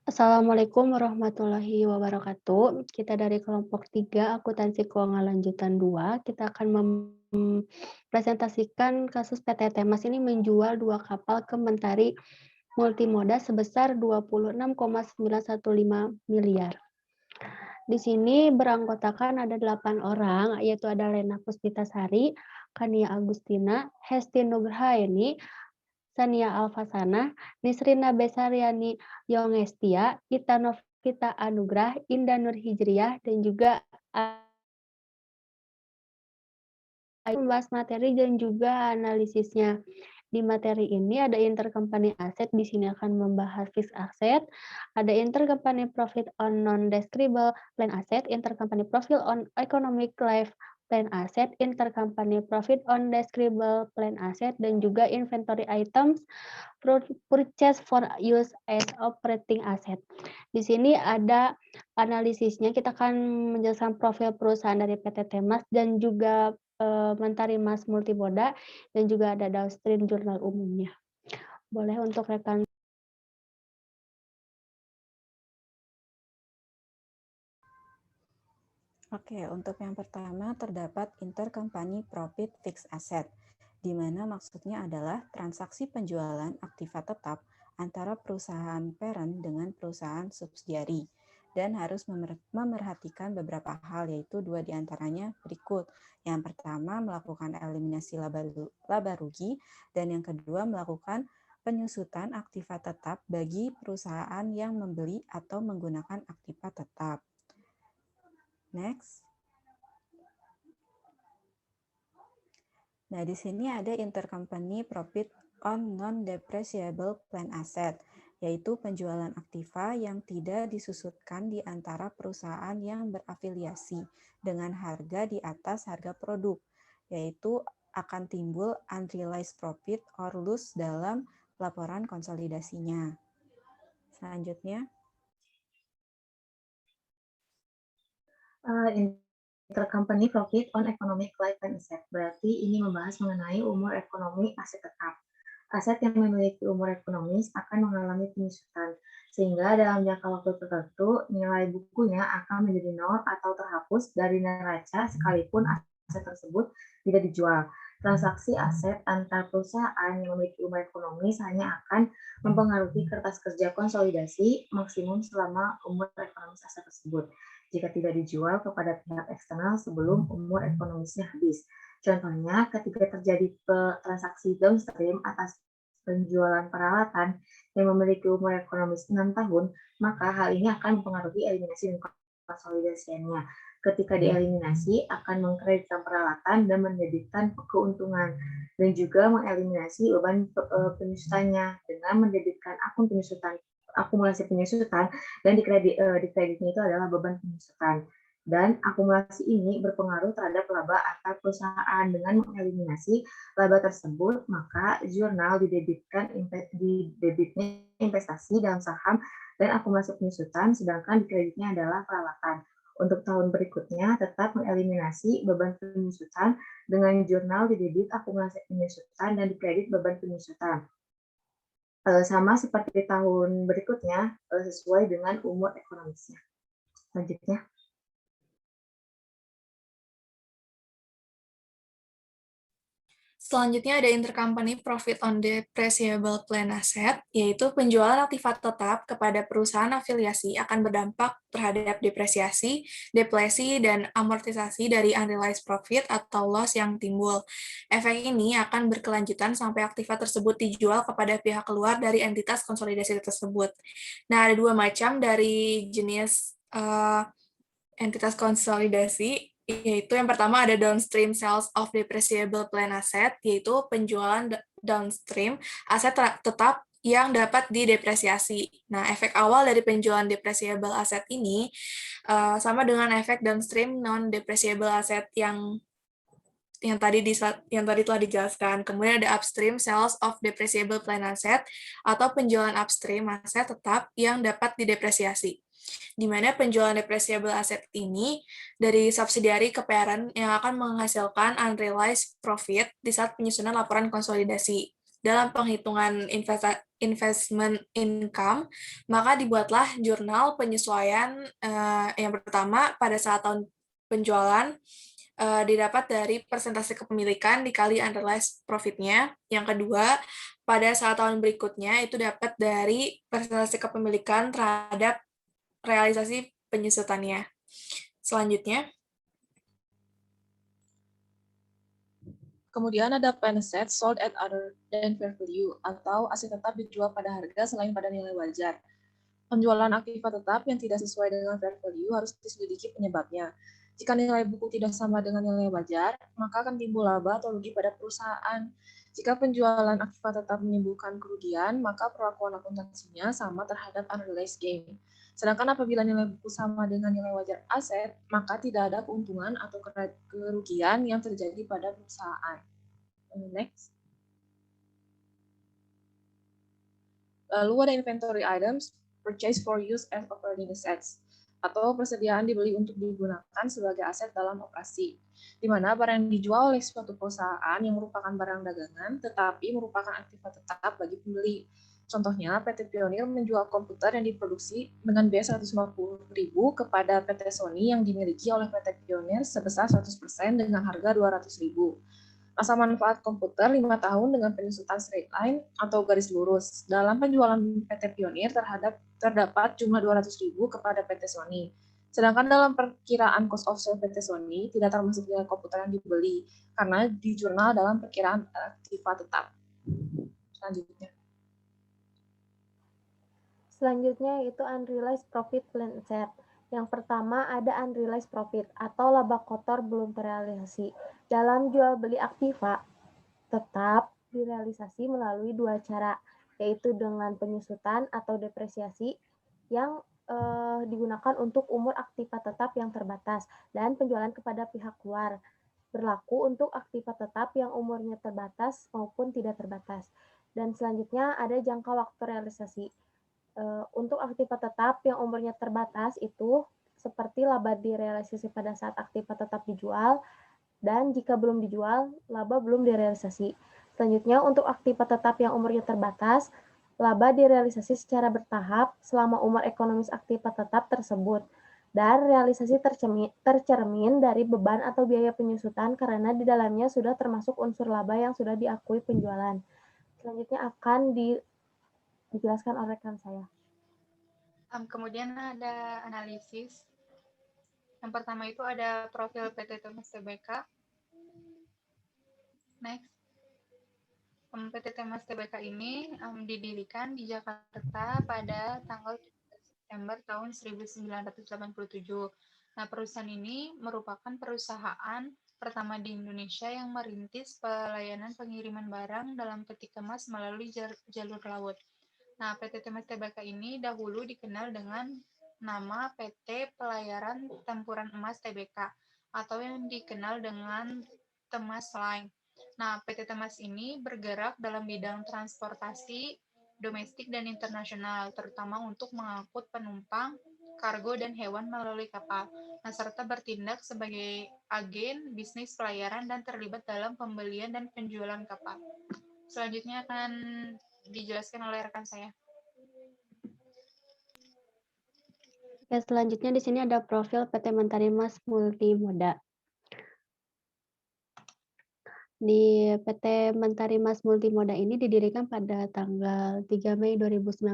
Assalamualaikum warahmatullahi wabarakatuh. Kita dari kelompok 3 akuntansi keuangan lanjutan 2. Kita akan mempresentasikan kasus PT Temas ini menjual 2 kapal ke Mentari Multimoda sebesar 26,915 miliar. Di sini beranggotakan ada 8 orang, yaitu ada Lena Puspitasari, Kania Agustina, Hesti Nugrahaeni, Sania Alfasana, Nisrina Besariani Yongestia, Ita Novita Anugrah, Indah Nur Hijriah, dan juga membahas materi dan juga analisisnya. Di materi ini ada intercompany asset, di sini akan membahas fixed asset, ada intercompany profit on non-describable plan asset, intercompany profit on economic life plan asset, intercompany profit on describable plan asset, dan juga inventory items purchase for use as operating asset. Di sini ada analisisnya, kita akan menjelaskan profil perusahaan dari PT Temas dan juga Mentari Mas Multimoda, dan juga ada downstream jurnal umumnya. Boleh untuk rekan. Oke, untuk yang pertama terdapat intercompany profit fixed asset, di mana maksudnya adalah transaksi penjualan aktiva tetap antara perusahaan parent dengan perusahaan subsidiari, dan harus memerhatikan beberapa hal, yaitu 2 diantaranya berikut. Yang pertama, melakukan eliminasi laba rugi, dan yang kedua, melakukan penyusutan aktiva tetap bagi perusahaan yang membeli atau menggunakan aktiva tetap. Next. Nah, di sini ada intercompany profit on non-depreciable plan asset, yaitu penjualan aktiva yang tidak disusutkan di antara perusahaan yang berafiliasi dengan harga di atas harga produk, yaitu akan timbul unrealized profit or loss dalam laporan konsolidasinya. Selanjutnya. Intercompany profit on economic life plan asset. Berarti ini membahas mengenai umur ekonomi aset tetap. Aset yang memiliki umur ekonomis akan mengalami penyusutan, sehingga dalam jangka waktu tertentu nilai bukunya akan menjadi nol atau terhapus dari neraca sekalipun aset tersebut tidak dijual. Transaksi aset antar perusahaan yang memiliki umur ekonomis hanya akan mempengaruhi kertas kerja konsolidasi maksimum selama umur ekonomis aset tersebut, jika tidak dijual kepada pihak eksternal sebelum umur ekonomisnya habis. Contohnya, ketika terjadi transaksi downstream atas penjualan peralatan yang memiliki umur ekonomis 6 tahun, maka hal ini akan mempengaruhi eliminasi dan konsolidasinya. Ketika dieliminasi, akan mengkreditkan peralatan dan mendebitkan keuntungan, dan juga mengeliminasi beban penyusutannya dengan mendebitkan akun penyusutan, akumulasi penyusutan, dan dikreditnya itu adalah beban penyusutan. Dan akumulasi ini berpengaruh terhadap laba antar perusahaan. Dengan mengeliminasi laba tersebut, maka jurnal didebitnya investasi dalam saham dan akumulasi penyusutan, sedangkan dikreditnya adalah peralatan. Untuk tahun berikutnya, tetap mengeliminasi beban penyusutan dengan jurnal didebit akumulasi penyusutan dan dikredit beban penyusutan. Sama seperti tahun berikutnya, sesuai dengan umur ekonomisnya. Selanjutnya. Selanjutnya ada intercompany profit on depreciable plan asset, yaitu penjualan aktiva tetap kepada perusahaan afiliasi akan berdampak terhadap depresiasi, deflasi, dan amortisasi dari unrealized profit atau loss yang timbul. Efek ini akan berkelanjutan sampai aktiva tersebut dijual kepada pihak luar dari entitas konsolidasi tersebut. Nah, ada 2 macam dari jenis entitas konsolidasi, yaitu yang pertama ada downstream sales of depreciable plan asset, yaitu penjualan downstream aset tetap yang dapat didepresiasi. Nah, efek awal dari penjualan depreciable asset ini sama dengan efek downstream non-depreciable asset yang tadi telah dijelaskan. Kemudian ada upstream sales of depreciable plan asset atau penjualan upstream aset tetap yang dapat didepresiasi, di mana penjualan depreciable asset ini dari subsidiari ke parent yang akan menghasilkan unrealized profit di saat penyusunan laporan konsolidasi. Dalam penghitungan investment income, maka dibuatlah jurnal penyesuaian yang pertama pada saat tahun penjualan didapat dari persentase kepemilikan dikali unrealized profit-nya. Yang kedua, pada saat tahun berikutnya itu dapat dari persentase kepemilikan terhadap realisasi penyusutannya. Selanjutnya, kemudian ada plan asset sold at other than fair value, atau aset tetap dijual pada harga selain pada nilai wajar. Penjualan aktiva tetap yang tidak sesuai dengan fair value harus diselidiki penyebabnya. Jika nilai buku tidak sama dengan nilai wajar, maka akan timbul laba atau rugi pada perusahaan. Jika penjualan aktiva tetap menimbulkan kerugian, maka perlakuan akuntansinya sama terhadap unrealized gain. Sedangkan apabila nilai buku sama dengan nilai wajar aset, maka tidak ada keuntungan atau kerugian yang terjadi pada perusahaan. Next. Lalu ada inventory items, purchase for use as operating assets, atau persediaan dibeli untuk digunakan sebagai aset dalam operasi, di mana barang yang dijual oleh suatu perusahaan yang merupakan barang dagangan, tetapi merupakan aktiva tetap bagi pembeli. Contohnya, PT Pioneer menjual komputer yang diproduksi dengan biaya 150.000 kepada PT Sony yang dimiliki oleh PT Pioneer sebesar 100% dengan harga 200.000. Masa manfaat komputer 5 tahun dengan penyusutan straight line atau garis lurus. Dalam penjualan PT Pioneer terdapat jumlah 200.000 kepada PT Sony. Sedangkan dalam perkiraan cost of sale PT Sony tidak termasuk nilai komputer yang dibeli, karena di jurnal dalam perkiraan aktiva tetap. Selanjutnya itu unrealized profit plan asset. Yang pertama ada unrealized profit atau laba kotor belum terrealisasi. Dalam jual beli aktiva tetap direalisasi melalui dua cara, yaitu dengan penyusutan atau depresiasi yang digunakan untuk umur aktiva tetap yang terbatas dan penjualan kepada pihak luar. Berlaku untuk aktiva tetap yang umurnya terbatas maupun tidak terbatas. Dan selanjutnya ada jangka waktu realisasi. Untuk aktiva tetap yang umurnya terbatas itu seperti laba direalisasi pada saat aktiva tetap dijual, dan jika belum dijual, laba belum direalisasi. Selanjutnya, untuk aktiva tetap yang umurnya terbatas, laba direalisasi secara bertahap selama umur ekonomis aktiva tetap tersebut, dan realisasi tercermin dari beban atau biaya penyusutan karena di dalamnya sudah termasuk unsur laba yang sudah diakui penjualan. Selanjutnya akan dijelaskan oleh rekan saya. Kemudian ada analisis. Yang pertama itu ada profil PT Temas Tbk. Next. PT Temas Tbk ini didirikan di Jakarta pada tanggal September tahun 1987. Nah, perusahaan ini merupakan perusahaan pertama di Indonesia yang merintis pelayanan pengiriman barang dalam peti kemas melalui jalur laut. Nah, PT Temas Tbk ini dahulu dikenal dengan nama PT Pelayaran Tempuran Emas Tbk atau yang dikenal dengan Temas Line. Nah, PT Temas ini bergerak dalam bidang transportasi domestik dan internasional, terutama untuk mengangkut penumpang, kargo, dan hewan melalui kapal. Nah, serta bertindak sebagai agen bisnis pelayaran dan terlibat dalam pembelian dan penjualan kapal. Selanjutnya akan dijelaskan oleh rekan saya. Oke, selanjutnya di sini ada profil PT Mentari Mas Multimoda. Di PT Mentari Mas Multimoda ini didirikan pada tanggal 3 Mei 2019,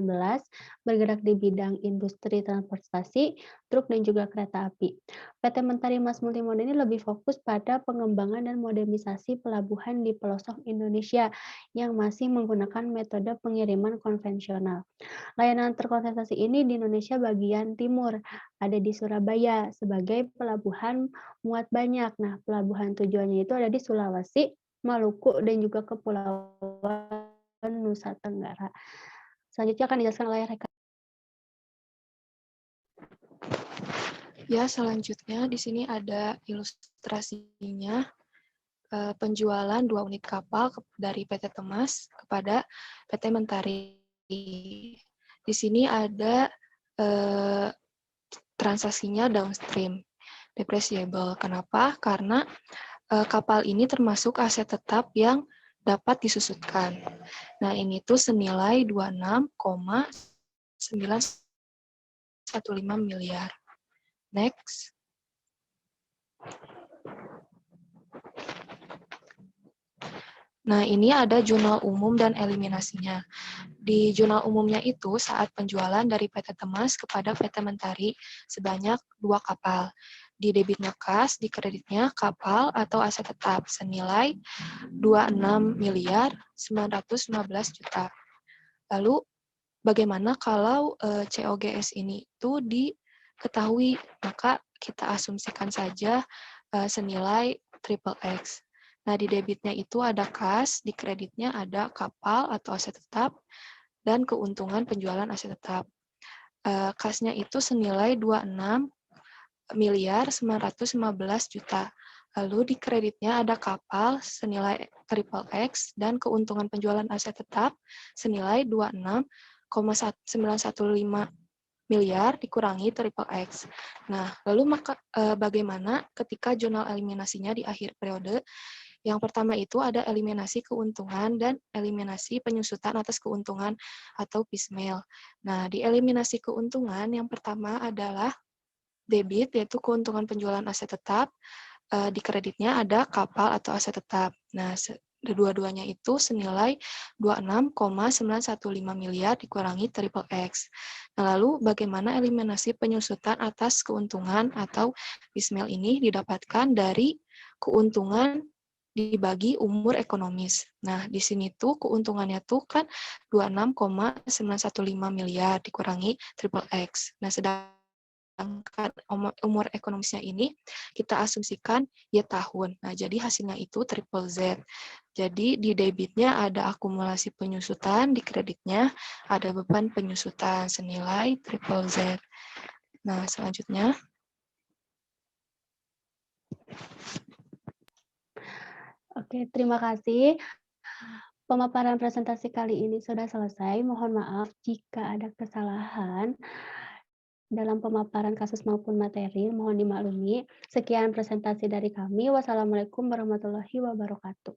bergerak di bidang industri transportasi, truk, dan juga kereta api. PT Mentari Mas Multimoda ini lebih fokus pada pengembangan dan modernisasi pelabuhan di pelosok Indonesia yang masih menggunakan metode pengiriman konvensional. Layanan terkonsentrasi ini di Indonesia bagian timur, ada di Surabaya sebagai pelabuhan muat banyak. Nah, pelabuhan tujuannya itu ada di Sulawesi, Maluku, dan juga Kepulauan Nusa Tenggara. Selanjutnya akan dijelaskan oleh rekan. Ya, selanjutnya di sini ada ilustrasinya penjualan 2 unit kapal dari PT Temas kepada PT Mentari. Di sini ada transaksinya downstream, depreciable. Kenapa? Karena kapal ini termasuk aset tetap yang dapat disusutkan. Nah, ini tuh senilai 26,915 miliar. Next. Nah, ini ada jurnal umum dan eliminasinya. Di jurnal umumnya itu saat penjualan dari PT Temas kepada PT Mentari sebanyak 2 kapal. Di debitnya kas, di kreditnya kapal atau aset tetap senilai 26 miliar 915 juta. Lalu bagaimana kalau COGS ini itu diketahui? Maka kita asumsikan saja senilai triple X. Nah, di debitnya itu ada kas, di kreditnya ada kapal atau aset tetap, dan keuntungan penjualan aset tetap. Kasnya itu senilai 26 miliar 915 juta. Lalu di kreditnya ada kapal senilai triple X dan keuntungan penjualan aset tetap senilai 26,915 miliar dikurangi triple X. Nah, lalu bagaimana ketika jurnal eliminasinya di akhir periode? Yang pertama itu ada eliminasi keuntungan dan eliminasi penyusutan atas keuntungan atau piecemeal. Nah, di eliminasi keuntungan yang pertama adalah debit, yaitu keuntungan penjualan aset tetap. Di kreditnya ada kapal atau aset tetap. Nah, dua-duanya itu senilai 26,915 miliar dikurangi triple X. Nah, lalu bagaimana eliminasi penyusutan atas keuntungan atau piecemeal ini didapatkan dari keuntungan dibagi umur ekonomis. Nah, di sini tuh keuntungannya tuh kan 26,915 miliar dikurangi triple X. Nah, sedangkan umur ekonomisnya ini kita asumsikan ya tahun. Nah, jadi hasilnya itu triple Z. Jadi di debitnya ada akumulasi penyusutan, di kreditnya ada beban penyusutan senilai triple Z. Nah, selanjutnya. Oke, terima kasih. Pemaparan presentasi kali ini sudah selesai. Mohon maaf jika ada kesalahan dalam pemaparan kasus maupun materi, mohon dimaklumi. Sekian presentasi dari kami. Wassalamualaikum warahmatullahi wabarakatuh.